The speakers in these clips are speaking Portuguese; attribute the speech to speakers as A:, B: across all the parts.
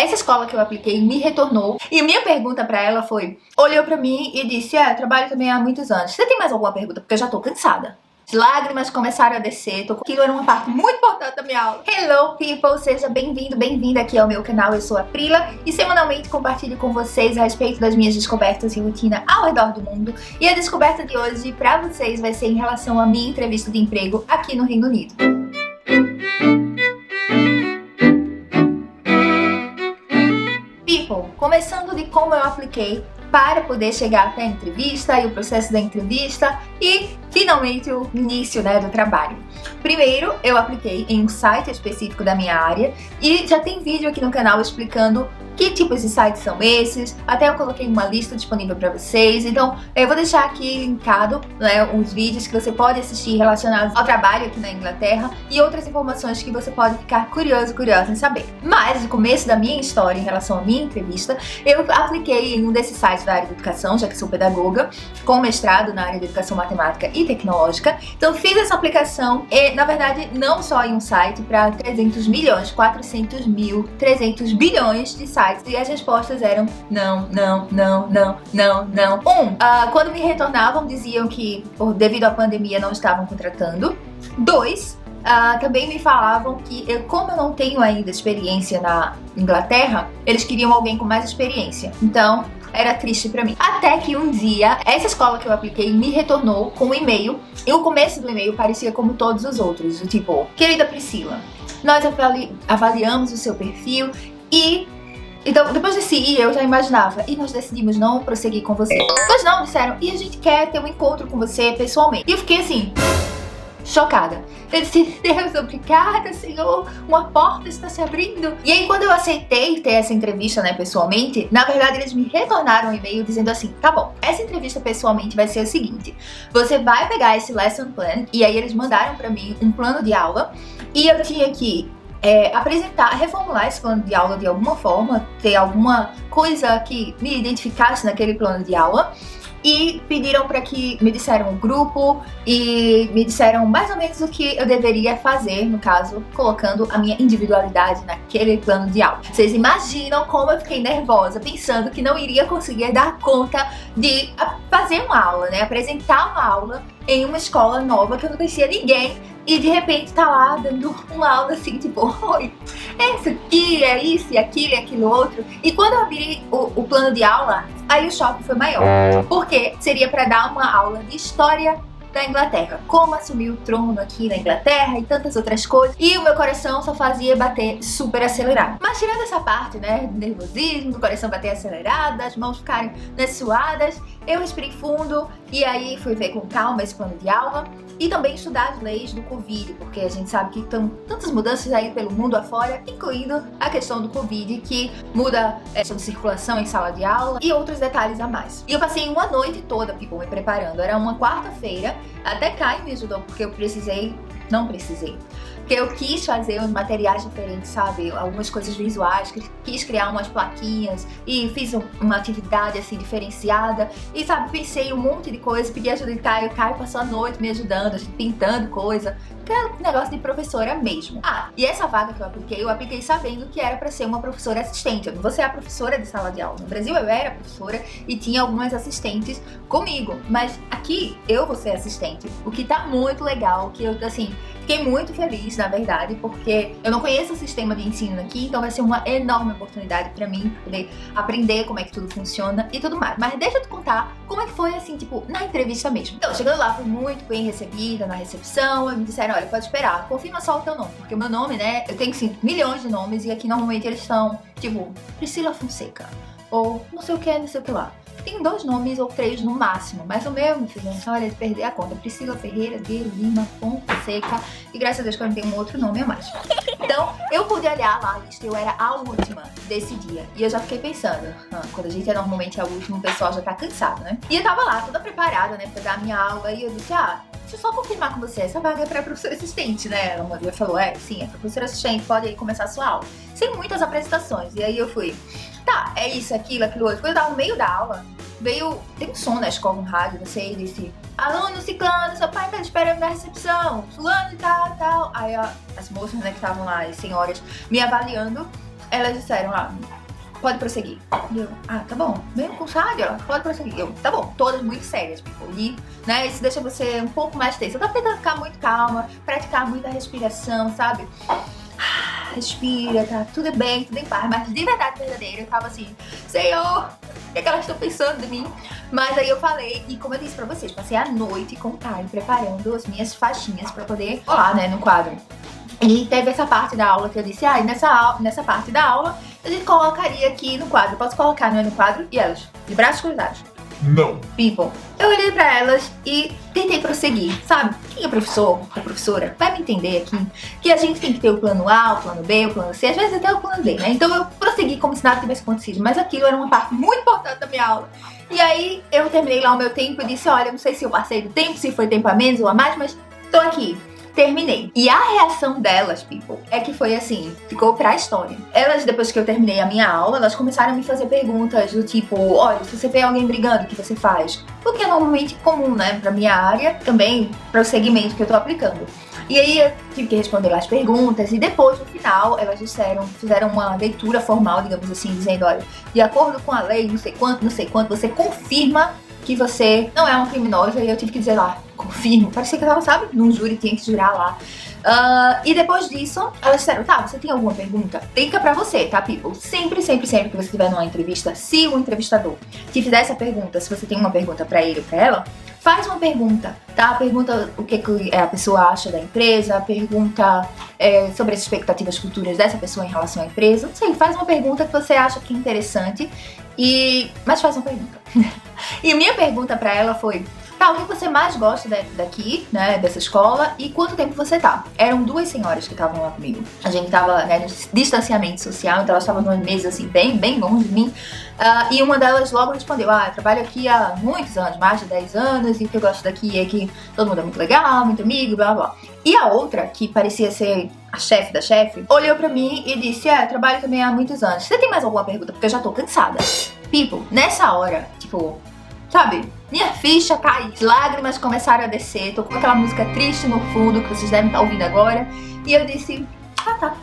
A: essa escola que eu apliquei me retornou e minha pergunta pra ela foi, olhou pra mim e disse, trabalho também há muitos anos. Você tem mais alguma pergunta? Porque eu já tô cansada. As lágrimas começaram a descer, aquilo era uma parte muito importante da minha aula. Hello people, seja bem-vindo, bem-vinda aqui ao meu canal, eu sou a Prila e semanalmente compartilho com vocês a respeito das minhas descobertas e rotina ao redor do mundo. E a descoberta de hoje pra vocês vai ser em relação à minha entrevista de emprego aqui no Reino Unido. People, começando de como eu apliquei para poder chegar até a entrevista e o processo da entrevista e finalmente o início, do trabalho. Primeiro, eu apliquei em um site específico da minha área e já tem vídeo aqui no canal explicando que tipos de sites são esses, até eu coloquei uma lista disponível para vocês, então eu vou deixar aqui linkado os vídeos que você pode assistir relacionados ao trabalho aqui na Inglaterra e outras informações que você pode ficar curiosa em saber. Mas no começo da minha história em relação à minha entrevista, eu apliquei em um desses sites da área de educação, já que sou pedagoga, com mestrado na área de educação matemática e tecnológica, então fiz essa aplicação e, na verdade, não só em um site para 300 milhões, 400 mil, 300 bilhões de sites. E as respostas eram não. Quando me retornavam, diziam que devido à pandemia não estavam contratando. 2, também me falavam que como eu não tenho ainda experiência na Inglaterra, eles queriam alguém com mais experiência. Então, era triste pra mim. Até que um dia, essa escola que eu apliquei me retornou com um e-mail. E o começo do e-mail parecia como todos os outros. Do tipo, querida Priscila, nós avaliamos o seu perfil e... Então, depois desse eu já imaginava, e nós decidimos não prosseguir com você. Mas não, disseram, e a gente quer ter um encontro com você pessoalmente. E eu fiquei assim, chocada. Eu disse, Deus, obrigada, Senhor, uma porta está se abrindo. E aí, quando eu aceitei ter essa entrevista, pessoalmente, na verdade, eles me retornaram um e-mail dizendo assim, tá bom, essa entrevista pessoalmente vai ser o seguinte, você vai pegar esse lesson plan, e aí eles mandaram pra mim um plano de aula, e eu tinha que apresentar, reformular esse plano de aula de alguma forma, ter alguma coisa que me identificasse naquele plano de aula e pediram para que me disseram um grupo e me disseram mais ou menos o que eu deveria fazer, no caso, colocando a minha individualidade naquele plano de aula. Vocês imaginam como eu fiquei nervosa, pensando que não iria conseguir dar conta de fazer uma aula, apresentar uma aula em uma escola nova que eu não conhecia ninguém. E de repente tá lá dando uma aula assim, tipo, oi, isso aqui, é isso, e aquilo, e aquilo outro. E quando eu abri o plano de aula, aí o choque foi maior. Porque seria pra dar uma aula de história da Inglaterra, como assumir o trono aqui na Inglaterra e tantas outras coisas. E o meu coração só fazia bater super acelerado. Mas tirando essa parte, do nervosismo, do coração bater acelerado, as mãos ficarem suadas, eu respirei fundo e aí fui ver com calma esse plano de aula. E também estudar as leis do Covid, porque a gente sabe que estão tantas mudanças aí pelo mundo afora, incluindo a questão do Covid, que muda a questão de circulação em sala de aula e outros detalhes a mais. E eu passei uma noite toda, me preparando. Era uma quarta-feira, até Caio me ajudou, porque eu não precisei. Porque eu quis fazer uns materiais diferentes, sabe? Algumas coisas visuais, quis criar umas plaquinhas e fiz uma atividade assim diferenciada. E sabe, pensei um monte de coisa, pedi ajuda de Caio. Caio passou a noite me ajudando, a gente pintando coisa. Aquele negócio de professora mesmo. E essa vaga que eu apliquei sabendo que era pra ser uma professora assistente. Eu não vou ser a professora de sala de aula. No Brasil eu era professora e tinha algumas assistentes comigo. Mas aqui eu vou ser assistente. O que tá muito legal, que eu, assim, fiquei muito feliz, na verdade, porque eu não conheço o sistema de ensino aqui, então vai ser uma enorme oportunidade pra mim poder aprender como é que tudo funciona e tudo mais. Mas deixa eu te contar como é que foi, assim, tipo, na entrevista mesmo. Então, chegando lá, fui muito bem recebida na recepção, e me disseram, olha, pode esperar, confirma só o teu nome, porque o meu nome, eu tenho, assim, milhões de nomes e aqui normalmente eles são, tipo, Priscila Fonseca, ou não sei o que lá. Tem 2 nomes ou 3 no máximo, mas o meu, me fizeram, olha, de perder a conta. Priscila Ferreira, Gueiro, Lima, Fonseca, e graças a Deus que eu não tenho um outro nome a mais. Então, eu pude olhar lá a lista, eu era a última desse dia. E eu já fiquei pensando, quando a gente é normalmente a última, o pessoal já tá cansado, E eu tava lá, toda preparada, pra dar a minha aula, e eu disse, deixa eu só confirmar com você, essa vaga é pra professora assistente, A Maria falou, sim, é pra professora assistente, pode aí começar a sua aula. Sem muitas apresentações, e aí eu fui... Tá, é isso, aquilo, outro. Quando eu tava no meio da aula, tem um som na escola, um rádio, não sei, disse, aluno ciclano, seu pai tá te esperando na recepção, fulano e tal. Aí as moças, que estavam lá, as senhoras, me avaliando, elas disseram, pode prosseguir. E eu, tá bom. Mesmo com Sádio, ela, pode prosseguir. Eu, tá bom. Todas muito sérias, people. E, né, isso deixa você um pouco mais tenso. Eu tava tentando ficar muito calma, praticar muita respiração, sabe? Respira, tá tudo bem, tudo em paz. Mas de verdade, verdadeira, eu tava assim, Senhor, o que é que elas estão pensando de mim? Mas aí eu falei, e como eu disse pra vocês, passei a noite com o Caio preparando as minhas faixinhas pra poder colar, né, no quadro. E teve essa parte da aula que eu disse, nessa parte da aula, a gente colocaria aqui no quadro. Posso colocar, não é no quadro? E elas, de braços cruzados.
B: Não.
A: People, eu olhei pra elas e tentei prosseguir, sabe? Quem é professor ou professora vai me entender aqui que a gente tem que ter o plano A, o plano B, o plano C, às vezes até o plano D, né? Então eu prossegui como se nada tivesse acontecido, mas aquilo era uma parte muito importante da minha aula. E aí eu terminei lá o meu tempo e disse, olha, não sei se eu passei do tempo, se foi tempo a menos ou a mais, mas tô aqui. Terminei. E a reação delas, people, é que foi assim, ficou pra história. Elas, depois que eu terminei a minha aula, elas começaram a me fazer perguntas do tipo, olha, se você vê alguém brigando, o que você faz? O que é normalmente comum, né, pra minha área, também para o segmento que eu tô aplicando. E aí eu tive que responder lá as perguntas e depois, no final, elas fizeram uma leitura formal, digamos assim, dizendo, olha, de acordo com a lei, não sei quanto, você confirma que você não é uma criminosa. E eu tive que dizer lá, confirmo. Parecia que eu tava, sabe, num júri, tinha que jurar lá. E depois disso, elas disseram, tá, você tem alguma pergunta? Dica pra você, tá, people? Sempre que você estiver numa entrevista, se o entrevistador te fizer essa pergunta, se você tem uma pergunta pra ele ou pra ela, faz uma pergunta, tá? Pergunta o que a pessoa acha da empresa, pergunta sobre as expectativas futuras dessa pessoa em relação à empresa. Não sei, faz uma pergunta que você acha que é interessante, mas faz uma pergunta. E minha pergunta pra ela foi, tá, o que você mais gosta daqui, né, dessa escola, e quanto tempo você tá? Eram duas senhoras que estavam lá comigo. A gente tava, né, no distanciamento social, então elas estavam numa mesa assim, bem longe de mim. E uma delas logo respondeu, eu trabalho aqui há muitos anos, mais de 10 anos, e o que eu gosto daqui é que todo mundo é muito legal, muito amigo, blá blá. E a outra, que parecia ser a chefe da chefe, olhou pra mim e disse, eu trabalho também há muitos anos. Você tem mais alguma pergunta? Porque eu já tô cansada. People, nessa hora, tipo, sabe, minha ficha caiu, lágrimas começaram a descer, tô com aquela música triste no fundo que vocês devem estar ouvindo agora, e eu disse, tá.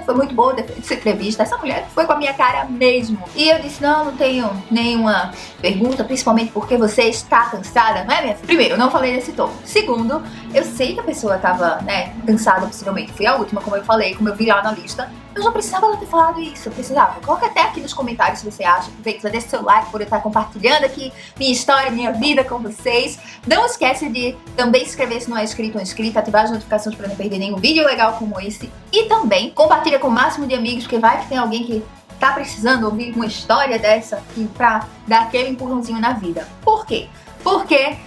A: Foi muito boa essa entrevista, essa mulher foi com a minha cara mesmo. E eu disse, não tenho nenhuma pergunta, principalmente porque você está cansada, não é, minha filha? Primeiro, eu não falei desse tom. Segundo, eu sei que a pessoa tava, né, cansada possivelmente. Fui a última, como eu falei, como eu vi lá na lista. Eu já precisava ter falado isso, eu precisava. Coloca até aqui nos comentários se você acha. Aproveita, deixa seu like por eu estar compartilhando aqui minha história, minha vida com vocês. Não esquece de também se inscrever se não é inscrito ou inscrita, ativar as notificações para não perder nenhum vídeo legal como esse. E também compartilha com o máximo de amigos, porque vai que tem alguém que tá precisando ouvir uma história dessa aqui pra dar aquele empurrãozinho na vida. Por quê? Porque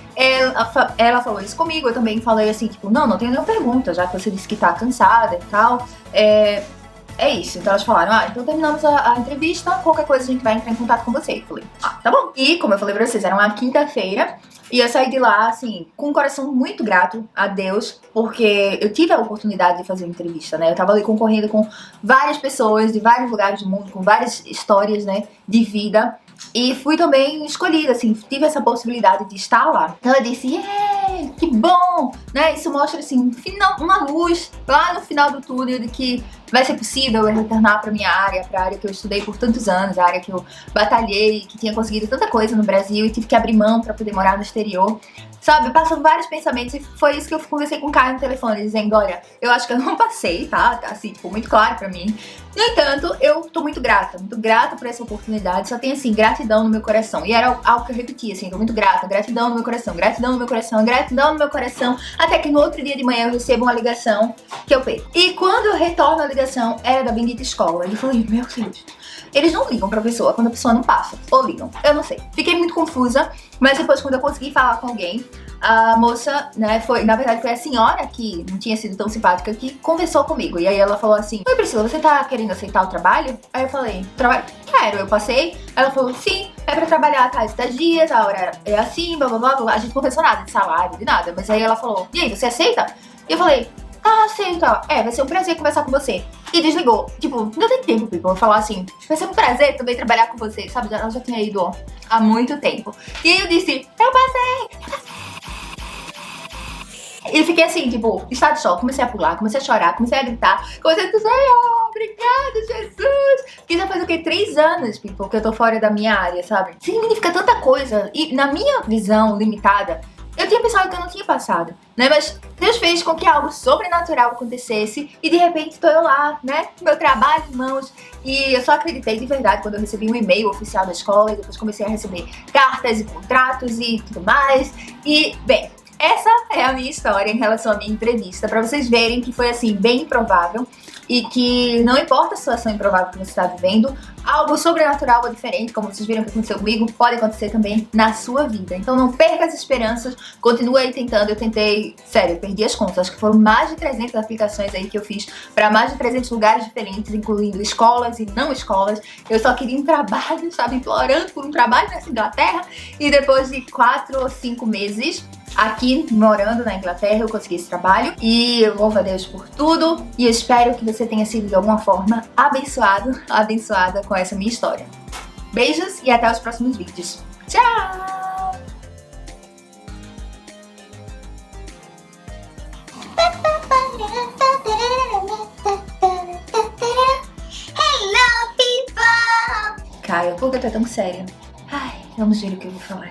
A: ela falou isso comigo, eu também falei assim, tipo, não tenho nenhuma pergunta, já que você disse que tá cansada e tal. É isso, então elas falaram, então terminamos a entrevista, qualquer coisa a gente vai entrar em contato com você. Eu falei, tá bom. E como eu falei pra vocês, era uma quinta-feira, e eu saí de lá, assim, com um coração muito grato a Deus, porque eu tive a oportunidade de fazer uma entrevista, né? Eu tava ali concorrendo com várias pessoas de vários lugares do mundo, com várias histórias, né, de vida, e fui também escolhida, assim, tive essa possibilidade de estar lá. Então ela disse, que bom, né? Isso mostra, assim, uma luz lá no final do túnel de que vai ser possível eu retornar pra minha área, pra área que eu estudei por tantos anos, a área que eu batalhei, que tinha conseguido tanta coisa no Brasil e tive que abrir mão pra poder morar no exterior. Sabe, passam vários pensamentos e foi isso que eu conversei com o Caio no telefone, dizendo, olha, eu acho que eu não passei, tá? Assim, tipo, muito claro pra mim. No entanto, eu tô muito grata por essa oportunidade, só tem, assim, gratidão no meu coração. E era algo que eu repetia, assim, tô muito grata, gratidão no meu coração, gratidão no meu coração, gratidão no meu coração, até que no outro dia de manhã eu recebo uma ligação que eu perco. E quando eu retorno a ligação, era da bendita escola. E eu falei, meu Deus, eles não ligam pra pessoa quando a pessoa não passa, ou ligam, eu não sei. Fiquei muito confusa, mas depois quando eu consegui falar com alguém, a moça, né, na verdade foi a senhora que não tinha sido tão simpática que conversou comigo. E aí ela falou assim, oi Priscila, você tá querendo aceitar o trabalho? Aí eu falei, trabalho? Quero, eu passei. Ela falou, sim, é pra trabalhar tais dias, a hora é assim, blá blá blá. A gente não conversou nada de salário, de nada, mas aí ela falou, e aí, você aceita? E eu falei, aceito, vai ser um prazer conversar com você. E desligou. Tipo, não tem tempo, people, eu falar assim, vai ser um prazer também trabalhar com você, sabe? Ela já tinha ido há muito tempo. E aí eu disse, eu passei. E fiquei assim, tipo, estado de choque, comecei a pular, comecei a chorar, comecei a gritar, comecei a dizer, Senhor, obrigada, Jesus. Porque já faz o quê? 3 anos, people, que eu tô fora da minha área, sabe? Significa tanta coisa. E na minha visão limitada, eu tinha pensado que eu não tinha passado, né? Mas Deus fez com que algo sobrenatural acontecesse e de repente tô eu lá, né? Com meu trabalho em mãos. E eu só acreditei de verdade quando eu recebi um e-mail oficial da escola e depois comecei a receber cartas e contratos e tudo mais. E, bem, essa é a minha história em relação à minha entrevista, pra vocês verem que foi assim, bem improvável e que não importa a situação improvável que você está vivendo, algo sobrenatural ou diferente, como vocês viram que aconteceu comigo, pode acontecer também na sua vida. Então não perca as esperanças, continue aí tentando. Eu tentei, sério, eu perdi as contas, acho que foram mais de 300 aplicações aí que eu fiz para mais de 300 lugares diferentes, incluindo escolas e não escolas. Eu só queria um trabalho, sabe, implorando por um trabalho nessa Inglaterra, e depois de 4 ou 5 meses aqui morando na Inglaterra eu consegui esse trabalho e eu louvo a Deus por tudo e eu espero que você tenha sido de alguma forma abençoado, abençoada com essa minha história. Beijos e até os próximos vídeos. Tchau! Hello, people! Caio, por que tá tão séria? Ai, vamos ver o que eu vou falar.